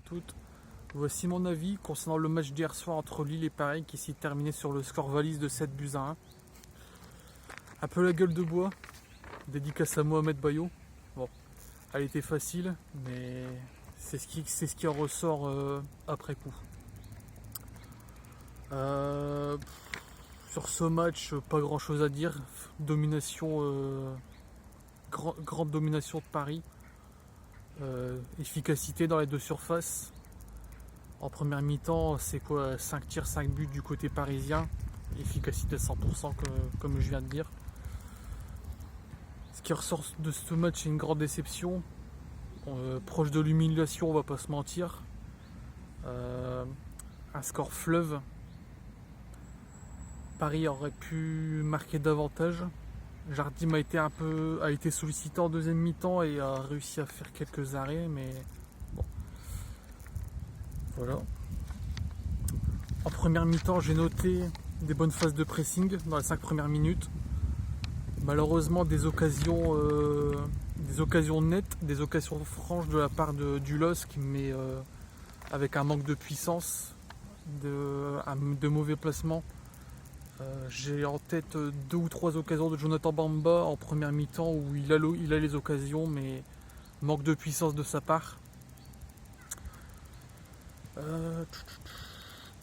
toutes. Voici mon avis concernant le match d'hier soir entre Lille et Paris qui s'est terminé sur le score valise de 7 buts à 1. Un peu la gueule de bois, dédicace à Mohamed Bayo. Bon, elle était facile, mais c'est ce qui en ressort après coup. Sur ce match, pas grand chose à dire. Domination, grande domination de Paris. Efficacité dans les deux surfaces. En première mi-temps, c'est quoi 5 tirs, 5 buts du côté parisien. Efficacité 100% comme je viens de dire. Ce qui ressort de ce match, c'est une grande déception. Proche de l'humiliation, on va pas se mentir. Un score fleuve. Paris aurait pu marquer davantage. Jardim a été sollicité en deuxième mi-temps et a réussi à faire quelques arrêts, mais bon. Voilà. En première mi-temps, j'ai noté des bonnes phases de pressing dans les 5 premières minutes. Malheureusement, des occasions nettes, des occasions franches de la part du LOSC, mais avec un manque de puissance, de mauvais placements. J'ai en tête 2 ou 3 occasions de Jonathan Bamba en première mi-temps où il a les occasions, mais manque de puissance de sa part.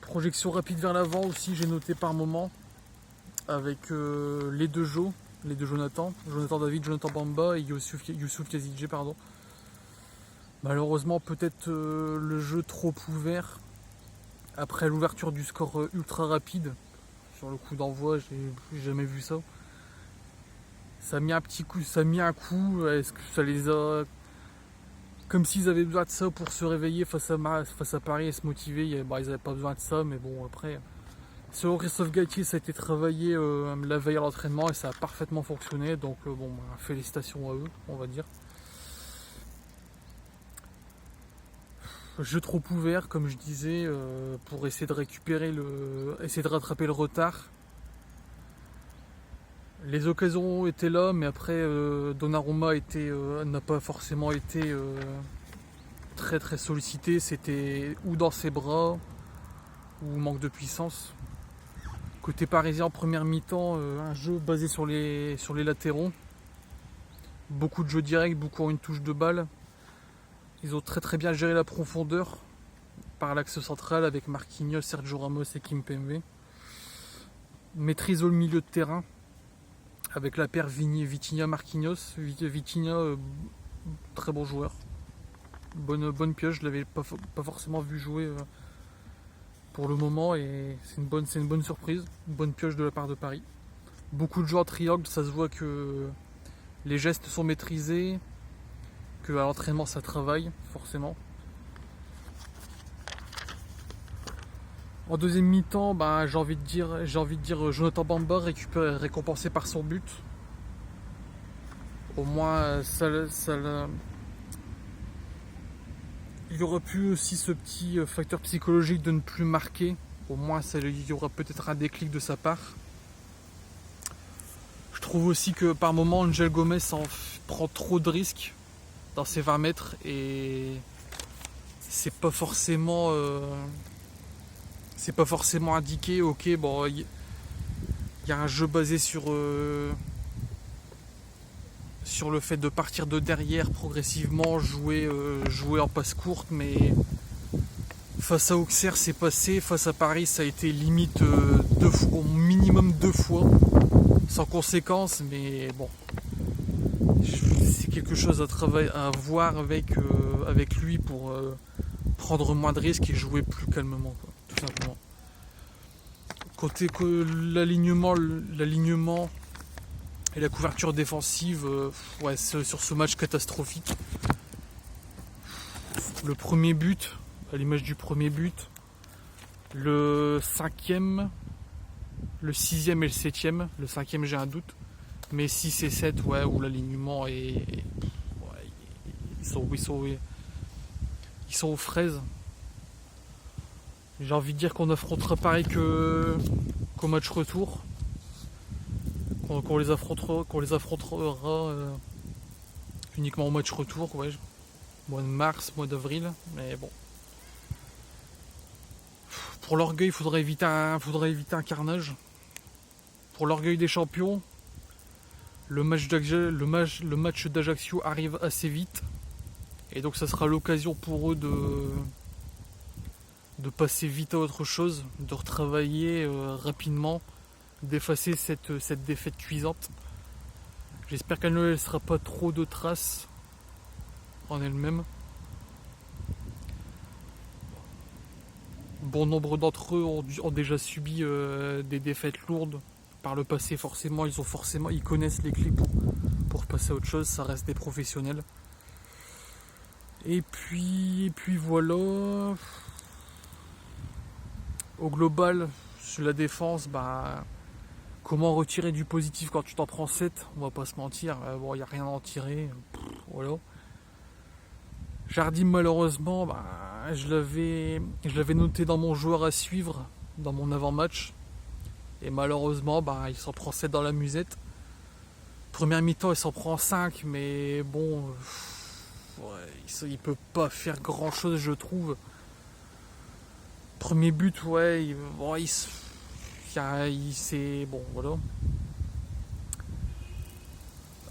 Projection rapide vers l'avant aussi, j'ai noté par moment, avec les deux Jonathan David, Jonathan Bamba et Youssouf Yazidje, pardon. Malheureusement, peut-être le jeu trop ouvert après l'ouverture du score ultra rapide. Sur le coup d'envoi, j'ai jamais vu ça. Ça a mis un petit coup, ça a mis un coup. Est-ce que ça les a, comme s'ils avaient besoin de ça pour se réveiller face à Paris et se motiver. Ils n'avaient pas besoin de ça, mais bon, après, selon Christophe Galtier, ça a été travaillé la veille à l'entraînement et ça a parfaitement fonctionné. Donc bon, félicitations à eux, on va dire. Jeu trop ouvert, comme je disais, pour essayer de rattraper le retard. Les occasions étaient là, mais après Donnarumma n'a pas forcément été très très sollicité. C'était ou dans ses bras ou manque de puissance. Côté parisien en première mi-temps, un jeu basé sur les latéraux. Beaucoup de jeux directs, beaucoup en une touche de balle. Ils ont très très bien géré la profondeur par l'axe central avec Marquinhos, Sergio Ramos et Kimpembe. Maîtrise au milieu de terrain avec la paire Vitinha-Marquinhos. Vitinha, très bon joueur. Bonne pioche, je ne l'avais pas forcément vu jouer pour le moment et c'est une bonne surprise. Une bonne pioche de la part de Paris. Beaucoup de jeux en triangle, ça se voit que les gestes sont maîtrisés. Que à l'entraînement ça travaille forcément. En deuxième mi-temps, j'ai envie de dire Jonathan Bamba récompensé par son but. Au moins il y aura plus aussi ce petit facteur psychologique de ne plus marquer. Au moins il y aura peut-être un déclic de sa part. Je trouve aussi que par moment Angel Gomez prend trop de risques dans ses 20 mètres et c'est pas forcément indiqué. Ok, bon, il y a un jeu basé sur le fait de partir de derrière progressivement, jouer en passe courte, mais face à Auxerre c'est passé, face à Paris ça a été limite au minimum 2 fois sans conséquence, mais bon, c'est quelque chose à voir avec lui pour prendre moins de risques et jouer plus calmement, quoi, tout simplement. Côté que l'alignement et la couverture défensive, sur ce match catastrophique. Le premier but, à l'image du premier but, le 5e, le 6e et le 7e, le 5e j'ai un doute. Mais 6 et 7, où l'alignement est. Ils sont aux fraises. J'ai envie de dire qu'on affrontera pareil qu'au match retour. Qu'on les affrontera uniquement au match retour, mois de mars, mois d'avril. Mais bon, Pour l'orgueil, il faudrait éviter un carnage. Pour l'orgueil des champions, le match d'Ajaccio arrive assez vite. Et donc ça sera l'occasion pour eux de passer vite à autre chose, de retravailler rapidement, d'effacer cette défaite cuisante. J'espère qu'elle ne laissera pas trop de traces en elle-même. Bon nombre d'entre eux ont déjà subi des défaites lourdes par le passé. Forcément, ils connaissent les clés pour passer à autre chose. Ça reste des professionnels. Et puis voilà. Au global, sur la défense, comment retirer du positif quand tu t'en prends 7? On va pas se mentir. Bon, il n'y a rien à en tirer. Voilà. Jardim, malheureusement, je l'avais noté dans mon joueur à suivre, dans mon avant-match. Et malheureusement, il s'en prend 7 dans la musette. Première mi-temps, il s'en prend 5, mais bon, il peut pas faire grand-chose, je trouve. Premier but, c'est bon, voilà.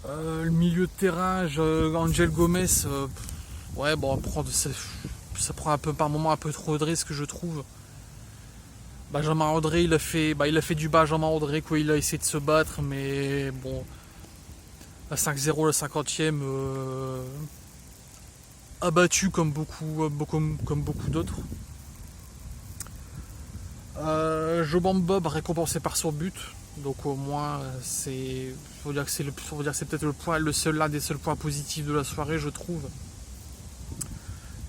Le milieu de terrain, Angel Gomez, ça prend un peu par moment un peu trop de risques, je trouve. Benjamin André, il a fait du Benjamin André, quoi. Il a essayé de se battre, mais bon, à 5-0, la 50e, abattu comme beaucoup d'autres. Joban Bob récompensé par son but, donc au moins faut dire que c'est peut-être l'un des seuls points positifs de la soirée, je trouve.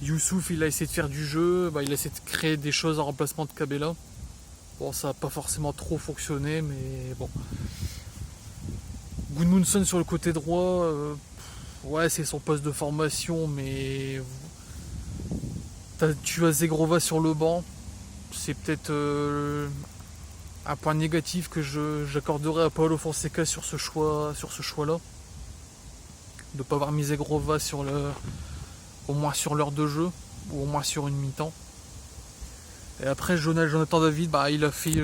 Youssouf, il a essayé de faire du jeu, il a essayé de créer des choses en remplacement de Cabella. Bon, ça n'a pas forcément trop fonctionné, mais bon. Gudmundsson sur le côté droit, c'est son poste de formation, mais tu as Zegrova sur le banc. C'est peut-être un point négatif que j'accorderai à Paulo Fonseca sur ce choix-là. De ne pas avoir mis Zegrova au moins sur l'heure de jeu, ou au moins sur une mi-temps. Et après, Jonathan David, il a fait.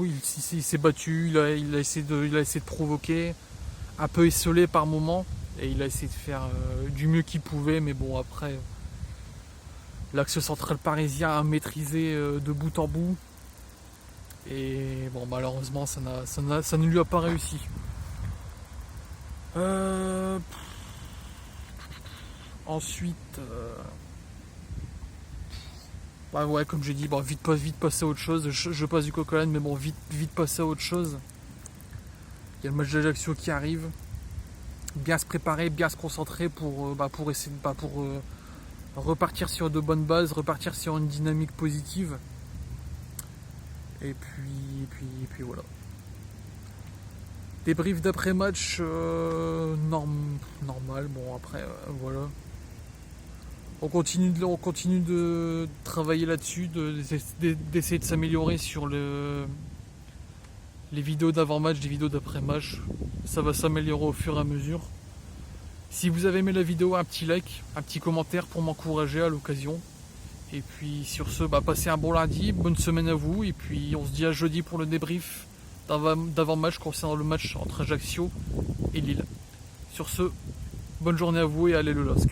Il s'est battu, il a essayé de provoquer, un peu esselé par moment, et il a essayé de faire du mieux qu'il pouvait, mais bon, après. L'axe central parisien a maîtrisé de bout en bout. Et bon, malheureusement, ça ne lui a pas réussi. Ensuite, comme j'ai dit, vite passer à autre chose. Je passe du coq à l'âne, mais bon, vite passer à autre chose. Il y a le match d'Ajaccio qui arrive. Bien se préparer, bien se concentrer pour essayer repartir sur de bonnes bases, repartir sur une dynamique positive. Et puis voilà. Débrief d'après-match normal. Bon, après, voilà. On continue de travailler là-dessus, d'essayer de s'améliorer sur les vidéos d'avant-match, des vidéos d'après-match. Ça va s'améliorer au fur et à mesure. Si vous avez aimé la vidéo, un petit like, un petit commentaire pour m'encourager à l'occasion. Et puis sur ce, passez un bon lundi, bonne semaine à vous. Et puis on se dit à jeudi pour le débrief d'avant-match concernant le match entre Ajaccio et Lille. Sur ce, bonne journée à vous et allez le LOSC.